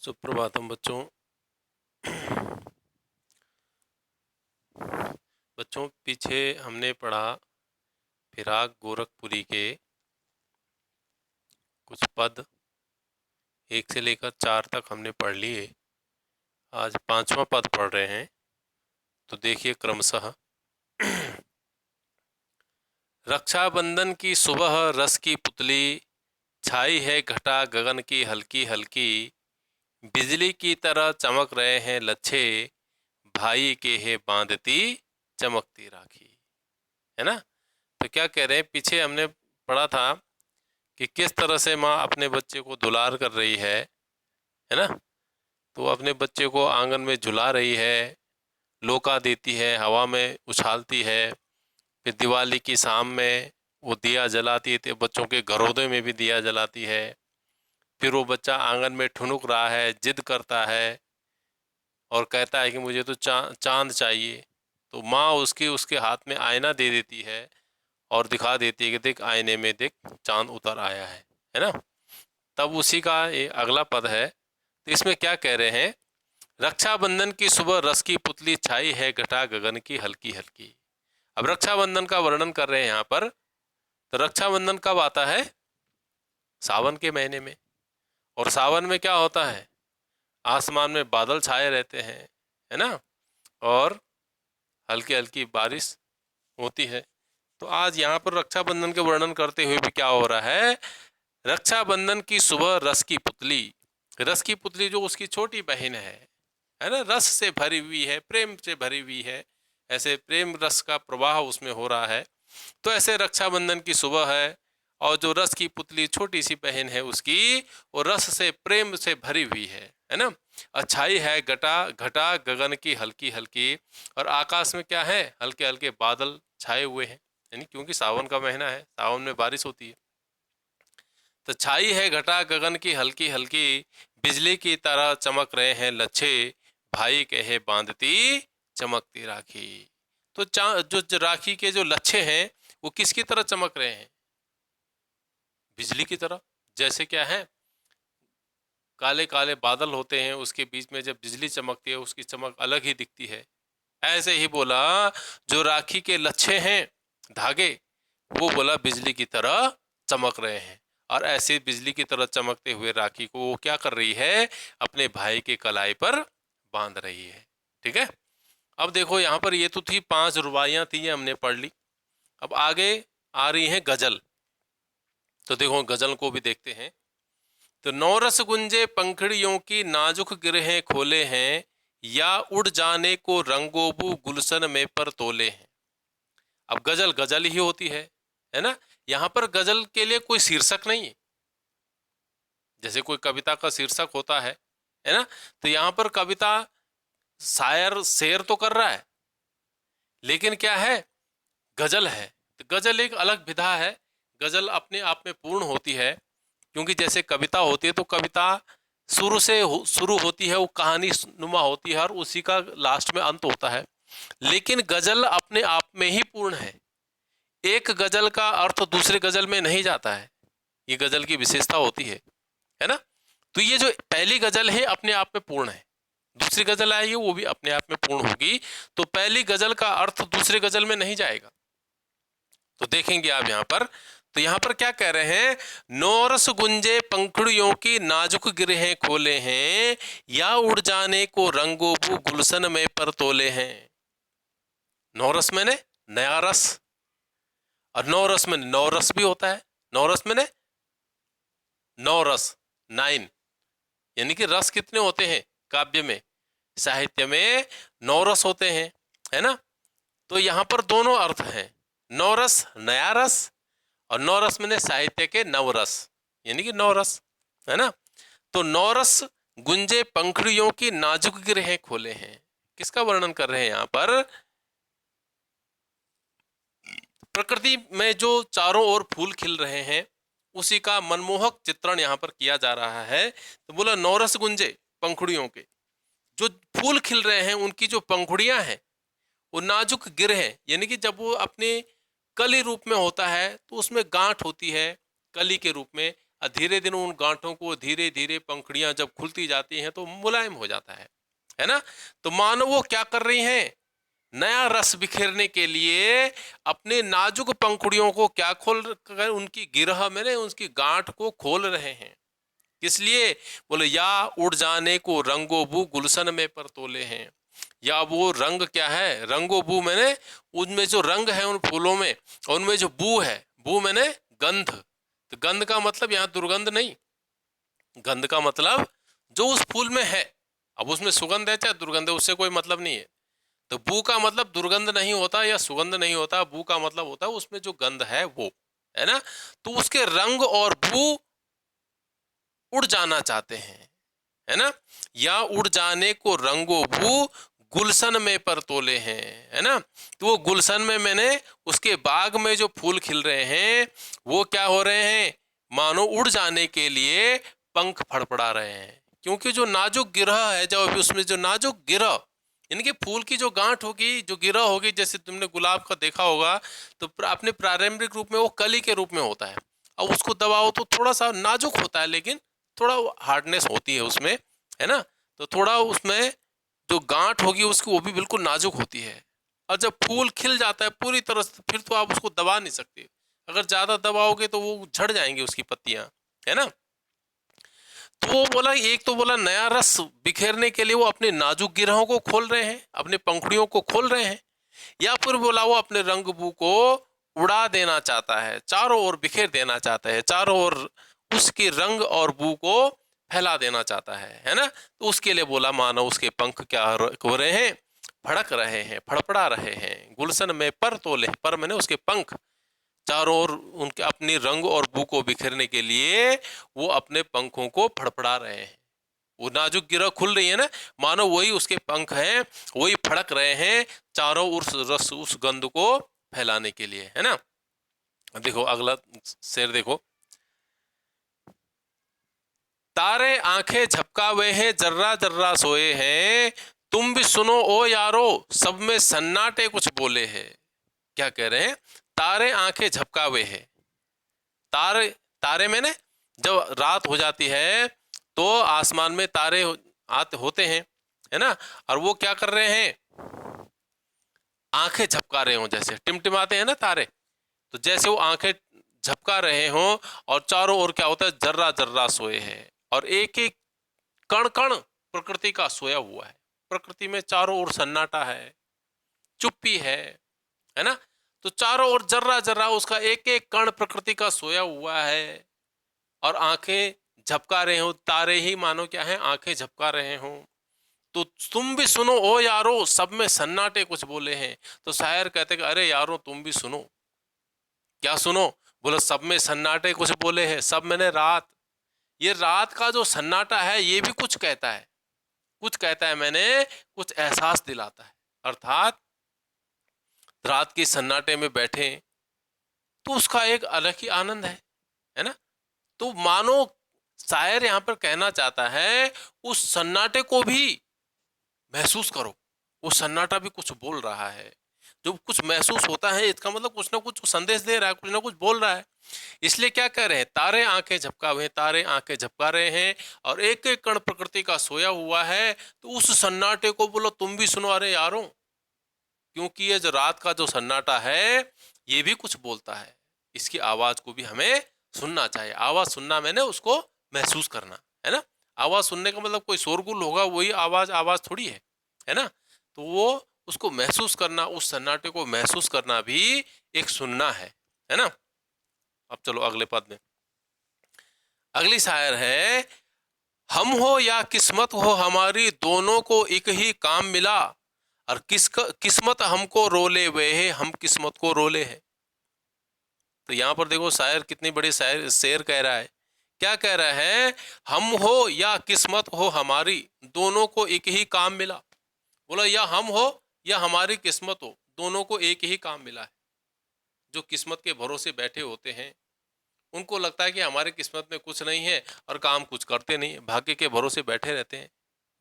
सुप्रभातम बच्चों। बच्चों पीछे हमने पढ़ा फिराक गोरखपुरी के कुछ पद 1 से लेकर 4 तक हमने पढ़ लिए। आज 5वां पद पढ़ रहे हैं, तो देखिए क्रमशः। रक्षाबंधन की सुबह रस की पुतली, छाई है घटा गगन की हल्की हल्की, बिजली की तरह चमक रहे हैं लच्छे, भाई के है बांधती चमकती राखी। है ना। तो क्या कह रहे हैं, पीछे हमने पढ़ा था कि किस तरह से माँ अपने बच्चे को दुलार कर रही है ना। तो अपने बच्चे को आंगन में झुला रही है, लोका देती है, हवा में उछालती है। फिर दिवाली की शाम में वो दिया जलाती है, बच्चों के घरौदे में भी दिया जलाती है। फिर वो बच्चा आंगन में ठुनुक रहा है, जिद करता है और कहता है कि मुझे तो चांद चाहिए। तो माँ उसके हाथ में आईना दे देती है और दिखा देती है कि देख आईने में देख चांद उतर आया है ना। तब उसी का ये अगला पद है। तो इसमें क्या कह रहे हैं, रक्षाबंधन की सुबह रस की पुतली, छाई है घटा गगन की हल्की हल्की। अब रक्षाबंधन का वर्णन कर रहे हैं यहाँ पर। तो रक्षाबंधन कब आता है? सावन के महीने में। और सावन में क्या होता है, आसमान में बादल छाए रहते हैं, है ना, और हल्की हल्की बारिश होती है। तो आज यहाँ पर रक्षाबंधन के वर्णन करते हुए भी क्या हो रहा है, रक्षाबंधन की सुबह रस की पुतली। रस की पुतली जो उसकी छोटी बहन है ना, रस से भरी हुई है, प्रेम से भरी हुई है, ऐसे प्रेम रस का प्रवाह उसमें हो रहा है। तो ऐसे रक्षाबंधन की सुबह है और जो रस की पुतली छोटी सी बहन है उसकी, वो रस से प्रेम से भरी हुई है ना। अच्छाई है घटा घटा गगन की हल्की हल्की, और आकाश में क्या है, हल्के हल्के बादल छाए हुए हैं, यानी क्योंकि सावन का महीना है, सावन में बारिश होती है। तो छाई है घटा गगन की हल्की हल्की, बिजली की तरह चमक रहे हैं लच्छे, भाई कहे बांधती चमकती राखी। तो जो राखी के जो लच्छे हैं वो किसकी तरह चमक रहे हैं? बिजली की तरह। जैसे क्या है, काले काले बादल होते हैं, उसके बीच में जब बिजली चमकती है उसकी चमक अलग ही दिखती है। ऐसे ही बोला, जो राखी के लच्छे हैं, धागे, वो बोला बिजली की तरह चमक रहे हैं। और ऐसे बिजली की तरह चमकते हुए राखी को वो क्या कर रही है, अपने भाई के कलाई पर बांध रही है। ठीक है। अब देखो यहाँ पर, ये तो थी 5 रुबाइयाँ थी, ये हमने पढ़ ली। अब आगे आ रही है गजल। तो देखो गजल को भी देखते हैं। तो नौरस गुंजे पंखड़ियों की नाजुक गिरहें खोले हैं, या उड़ जाने को रंगोबू गुलशन में पर तोले हैं। अब गजल गजल ही होती है ना। यहाँ पर गजल के लिए कोई शीर्षक नहीं है, जैसे कोई कविता का शीर्षक होता है ना। तो यहाँ पर कविता शायर शेर तो कर रहा है, लेकिन क्या है, गजल है। तो गजल एक अलग विधा है। गजल अपने आप में पूर्ण होती है, क्योंकि जैसे कविता होती है तो कविता शुरू होती है, वो कहानी नुमा होती है और उसी का लास्ट में अंत होता है। लेकिन गजल अपने आप में ही पूर्ण है। एक गजल का अर्थ दूसरे गजल में नहीं जाता है, ये गजल की विशेषता होती है ना। तो ये जो पहली गजल है अपने आप में पूर्ण है, दूसरी गजल आएगी वो भी अपने आप में पूर्ण होगी। तो पहली गजल का अर्थ दूसरे गजल में नहीं जाएगा। तो देखेंगे आप यहाँ पर। तो यहाँ पर क्या कह रहे हैं, नौरस गुंजे पंखुड़ियों की नाजुक गिरहें खोले हैं, या उड़ जाने को रंगोबू गुलशन में पर तोले हैं। नौरस मैंने नया रस, और नौरस में नौरस भी होता है। नौरस मैंने नौरस 9, यानी कि रस कितने होते हैं काव्य में, साहित्य में 9 रस होते हैं, है ना। तो यहाँ पर दोनों अर्थ हैं, नौरस नया रस, और नौरस मैंने साहित्य के नवरस, यानी कि 9 रस, है ना। तो नौरस गुंजे पंखड़ियों की नाजुक गिरहें खोले हैं, किसका वर्णन कर रहे हैं यहाँ पर? प्रकृति में जो चारों ओर फूल खिल रहे हैं उसी का मनमोहक चित्रण यहाँ पर किया जा रहा है। तो बोला नौरस गुंजे पंखुड़ियों के, जो फूल खिल रहे हैं उनकी जो पंखुड़ियां हैं वो नाजुक गिर है, यानी कि जब वो अपने कली रूप में होता है तो उसमें गांठ होती है कली के रूप में, और धीरे धीरे उन गांठों को धीरे धीरे पंखुड़ियां जब खुलती जाती हैं तो मुलायम हो जाता है ना। तो मानो वो क्या कर रही हैं, नया रस बिखेरने के लिए अपने नाजुक पंखुड़ियों को क्या खोल कर, उनकी गिरह में उसकी गांठ को खोल रहे हैं। किस लिए? बोले या उड़ जाने को रंगो बू गुलशन में पर तोले हैं। या वो रंग क्या है, रंगो बू मैंने उनमें जो रंग है उन फूलों में, और उनमें जो बू है, बू मैंने गंध। तो गंध का मतलब यहाँ दुर्गंध नहीं, गंध का मतलब जो उस फूल में है। अब उसमें सुगंध है चाहे दुर्गंध है, उससे कोई मतलब नहीं है। तो बू का मतलब दुर्गंध नहीं होता या सुगंध नहीं होता, बू का मतलब होता है उसमें जो गंध है वो, है ना। तो उसके रंग और बू उड़ जाना चाहते हैं, है ना। या उड़ जाने को रंगो बू गुलशन में पर तोले हैं, है ना। तो वो गुलशन में मैंने उसके बाग में जो फूल खिल रहे हैं वो क्या हो रहे हैं, मानो उड़ जाने के लिए पंख फड़फड़ा रहे हैं। क्योंकि जो नाजुक गिरह है, जब उसमें जो नाजुक गिरह इनके फूल की जो गांठ होगी, जो गिरह होगी, जैसे तुमने गुलाब का देखा होगा तो अपने प्रारंभिक रूप में वो कली के रूप में होता है। अब उसको दबाओ तो थोड़ा सा नाजुक होता है, लेकिन थोड़ा हार्डनेस होती है उसमें, है ना। तो थोड़ा उसमें जो गांठ होगी उसकी वो भी बिल्कुल नाजुक होती है। और जब फूल खिल जाता है पूरी तरह से, फिर तो आप उसको दबा नहीं सकते। अगर ज्यादा दबाओगे तो वो झड़ जाएंगी उसकी पत्तियां, है ना। तो वो बोला, एक तो बोला नया रस बिखेरने के लिए वो अपने नाजुक गिरहों को खोल रहे हैं, अपने पंखुड़ियों को खोल रहे हैं। या फिर बोला वो अपने रंगबू को उड़ा देना चाहता है, चारों ओर बिखेर देना चाहता है, चारों ओर उसके रंग और बू को फैला देना चाहता है ना। तो उसके लिए बोला मानो उसके पंख क्या हो रहे हैं, फड़क रहे हैं, फड़फड़ा रहे हैं। गुलशन में पर तोले, पर मैंने उसके पंख चारों ओर उनके अपने रंग और बू को बिखेरने के लिए वो अपने पंखों को फड़फड़ा रहे हैं। वो नाजुक गिरह खुल रही है ना, मानो वही उसके पंख हैं, वही फड़क रहे हैं चारों उस रस उस गंध को फैलाने के लिए, है ना। देखो अगला शेर देखो, तारे आंखें झपकावे हैं जर्रा जर्रा सोए हैं, तुम भी सुनो ओ यारो सब में सन्नाटे कुछ बोले हैं। क्या कह रहे हैं, तारे आंखें झपकावे हैं। तारे, तारे में ने जब रात हो जाती है तो आसमान में तारे आते होते हैं, है ना। और वो क्या कर रहे हैं, आंखें झपका रहे हो, जैसे टिमटिमाते हैं ना तारे, तो जैसे वो आंखें झपका रहे हो। और चारों ओर क्या होता है, जर्रा जर्रा सोए हैं, और एक एक कण कण प्रकृति का सोया हुआ है। प्रकृति में चारों ओर सन्नाटा है, चुप्पी है ना। तो चारों ओर जर्रा जर्रा उसका एक एक कण प्रकृति का सोया हुआ है, और आंखें झपका रहे हो। तारे ही मानो क्या है, आंखें झपका रहे हो। तो तुम भी सुनो ओ यारो सब में सन्नाटे कुछ बोले हैं। तो शायर कहते कि अरे यारो तुम भी सुनो। क्या सुनो? बोलो सब में सन्नाटे कुछ बोले हैं। सब मैंने रात, ये रात का जो सन्नाटा है ये भी कुछ कहता है, कुछ कहता है, मैंने कुछ एहसास दिलाता है। अर्थात रात के सन्नाटे में बैठे तो उसका एक अलग ही आनंद है ना। तो मानो शायर यहां पर कहना चाहता है उस सन्नाटे को भी महसूस करो। वो सन्नाटा भी कुछ बोल रहा है। जो कुछ महसूस होता है इसका मतलब कुछ ना कुछ संदेश दे रहा है, कुछ ना कुछ बोल रहा है। इसलिए क्या कह रहे हैं, तारे आंखें झपका हुए, तारे आंखें झपका रहे हैं, और एक एक कण प्रकृति का सोया हुआ है। तो उस सन्नाटे को बोलो तुम भी सुनो अरे यारों, क्योंकि ये जो रात का जो सन्नाटा है ये भी कुछ बोलता है। इसकी आवाज को भी हमें सुनना चाहिए। आवाज सुनना मैंने उसको महसूस करना, है ना। आवाज सुनने का मतलब कोई शोरगुल होगा वही आवाज आवाज थोड़ी है ना। तो वो उसको महसूस करना, उस सन्नाटे को महसूस करना भी एक सुनना है ना। अब चलो अगले पद में, अगली शायर है, हम हो या किस्मत हो हमारी दोनों को एक ही काम मिला, और किस्मत हमको रोले वे है हम किस्मत को रोले है। तो यहां पर देखो शायर कितनी बड़ी शायर शेर कह रहा है। क्या कह रहा है, हम हो या किस्मत हो हमारी दोनों को एक ही काम मिला। बोला या हम हो या हमारी किस्मत हो, दोनों को एक ही काम मिला है। जो किस्मत के भरोसे बैठे होते हैं उनको लगता है कि हमारी किस्मत में कुछ नहीं है और काम कुछ करते नहीं है, भाग्य के भरोसे बैठे रहते हैं,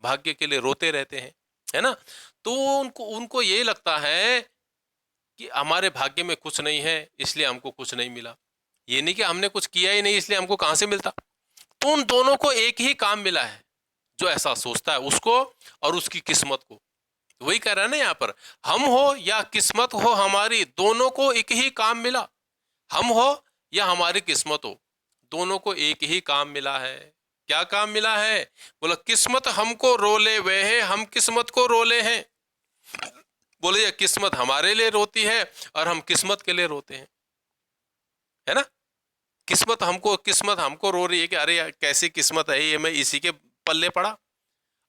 भाग्य के लिए रोते रहते हैं, है ना। तो उनको उनको यही लगता है कि हमारे भाग्य में कुछ नहीं है इसलिए हमको कुछ नहीं मिला। ये नहीं कि हमने कुछ किया ही नहीं इसलिए हमको कहां से मिलता। तो उन दोनों को एक ही काम मिला है, जो ऐसा सोचता है उसको और उसकी किस्मत को। वही कह रहा है ना यहाँ पर, हम हो या किस्मत हो हमारी, दोनों को एक ही काम मिला। हम हो या हमारी किस्मत हो, दोनों को एक ही काम मिला है। क्या काम मिला है? बोला किस्मत हमको रोले वे है, हम किस्मत को रोले हैं। बोले ये किस्मत हमारे लिए रोती है और हम किस्मत के लिए रोते हैं, है ना। किस्मत हमको रो रही है कि अरे यार कैसी किस्मत है ये, मैं इसी के पल्ले पड़ा।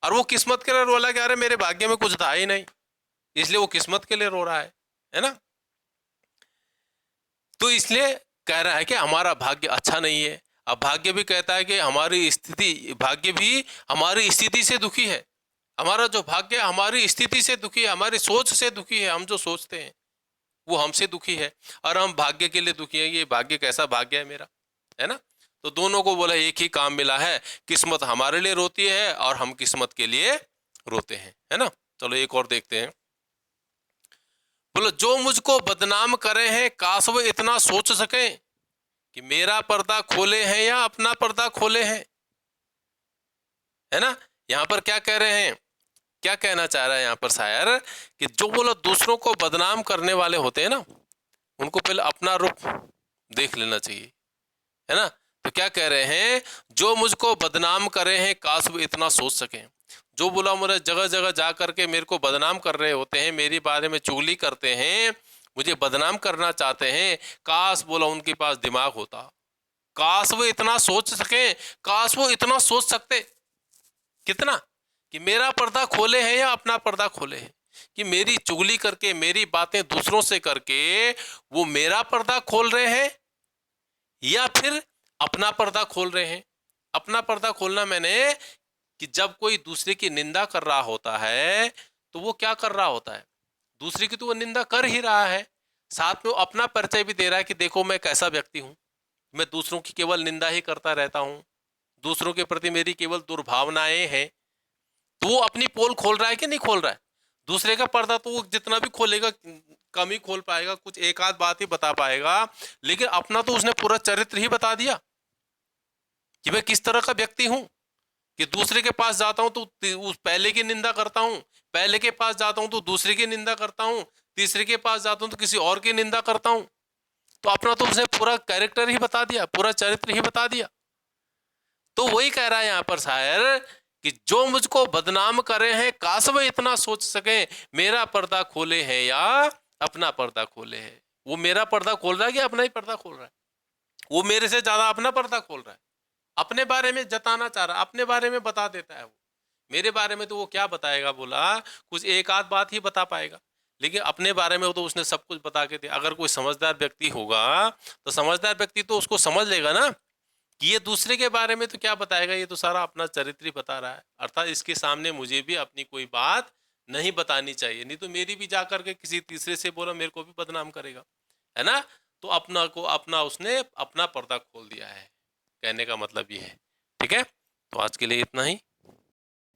और वो किस्मत के लिए रोला कि अरे मेरे भाग्य में कुछ था ही नहीं, इसलिए वो किस्मत के लिए रो रहा है ना। तो इसलिए कह रहा है कि हमारा भाग्य अच्छा नहीं है। अब भाग्य भी कहता है कि भाग्य भी हमारी स्थिति से दुखी है। हमारा जो भाग्य हमारी स्थिति से दुखी है, हमारी सोच से दुखी है। हम जो सोचते हैं वो हमसे दुखी है और हम भाग्य के लिए दुखी है। ये भाग्य कैसा भाग्य है मेरा, है ना। तो दोनों को बोला एक ही काम मिला है, किस्मत हमारे लिए रोती है और हम किस्मत के लिए रोते हैं, है ना। चलो एक और देखते हैं। बोलो जो मुझको बदनाम करे हैं, काश वो इतना सोच सके कि मेरा पर्दा खोले हैं या अपना पर्दा खोले हैं, है ना। यहां पर क्या कह रहे हैं, क्या कहना चाह रहा है यहाँ पर शायर, कि जो बोलो दूसरों को बदनाम करने वाले होते हैं ना, उनको पहले अपना रूप देख लेना चाहिए, है ना। तो क्या कह रहे हैं, जो मुझको बदनाम करे हैं काश वो इतना सोच सके। जो बोला मुझे जगह जगह जा करके मेरे को बदनाम कर रहे होते हैं, मेरे बारे में चुगली करते हैं, मुझे बदनाम करना चाहते हैं, काश बोला उनके पास दिमाग होता, काश वो इतना सोच सके, काश वो इतना सोच सकते। कितना? कि मेरा पर्दा खोले हैं या अपना पर्दा खोले हैं, कि मेरी चुगली करके मेरी बातें दूसरों से करके वो मेरा पर्दा खोल रहे हैं या फिर अपना पर्दा खोल रहे हैं। अपना पर्दा खोलना मैंने कि जब कोई दूसरे की निंदा कर रहा होता है तो वो क्या कर रहा होता है, दूसरे की तो वो निंदा कर ही रहा है, साथ में वो अपना परिचय भी दे रहा है कि देखो मैं कैसा व्यक्ति हूं, मैं दूसरों की केवल निंदा ही करता रहता हूं, दूसरों के प्रति मेरी केवल दुर्भावनाएं हैं। तो वो अपनी पोल खोल रहा है कि नहीं खोल रहा है। दूसरे का पर्दा तो वो जितना भी खोलेगा कम ही खोल पाएगा, कुछ एक आध बात ही बता पाएगा, लेकिन अपना तो उसने पूरा चरित्र ही बता दिया कि मैं किस तरह का व्यक्ति हूं। कि दूसरे के पास जाता हूं तो उस पहले की निंदा करता हूं, पहले के पास जाता हूं तो दूसरे की निंदा करता हूं, तीसरे के पास जाता हूं तो किसी और की निंदा करता हूं। तो अपना तो उसने पूरा कैरेक्टर ही बता दिया, पूरा चरित्र ही बता दिया। तो वही कह रहा है यहां पर शायर कि जो मुझको बदनाम करे हैं काश वो इतना सोच सके, मेरा पर्दा खोले हैं या अपना पर्दा खोले हैं। वो मेरा पर्दा खोल रहा है कि अपना ही पर्दा खोल रहा है? वो मेरे से ज्यादा अपना पर्दा खोल रहा है, अपने बारे में जताना चाह रहा है, अपने बारे में बता देता है। वो मेरे बारे में तो वो क्या बताएगा, बोला कुछ एक आध बात ही बता पाएगा, लेकिन अपने बारे में तो उसने सब कुछ बता के दिया। अगर कोई समझदार व्यक्ति होगा तो समझदार व्यक्ति तो उसको समझ लेगा ना कि ये दूसरे के बारे में तो क्या बताएगा, ये तो सारा अपना चरित्र ही बता रहा है, अर्थात इसके सामने मुझे भी अपनी कोई बात नहीं बतानी चाहिए, नहीं तो मेरी भी जाकर के किसी तीसरे से बोला मेरे को भी बदनाम करेगा, है ना। तो अपना उसने अपना पर्दा खोल दिया है, कहने का मतलब ये है। ठीक है, तो आज के लिए इतना ही।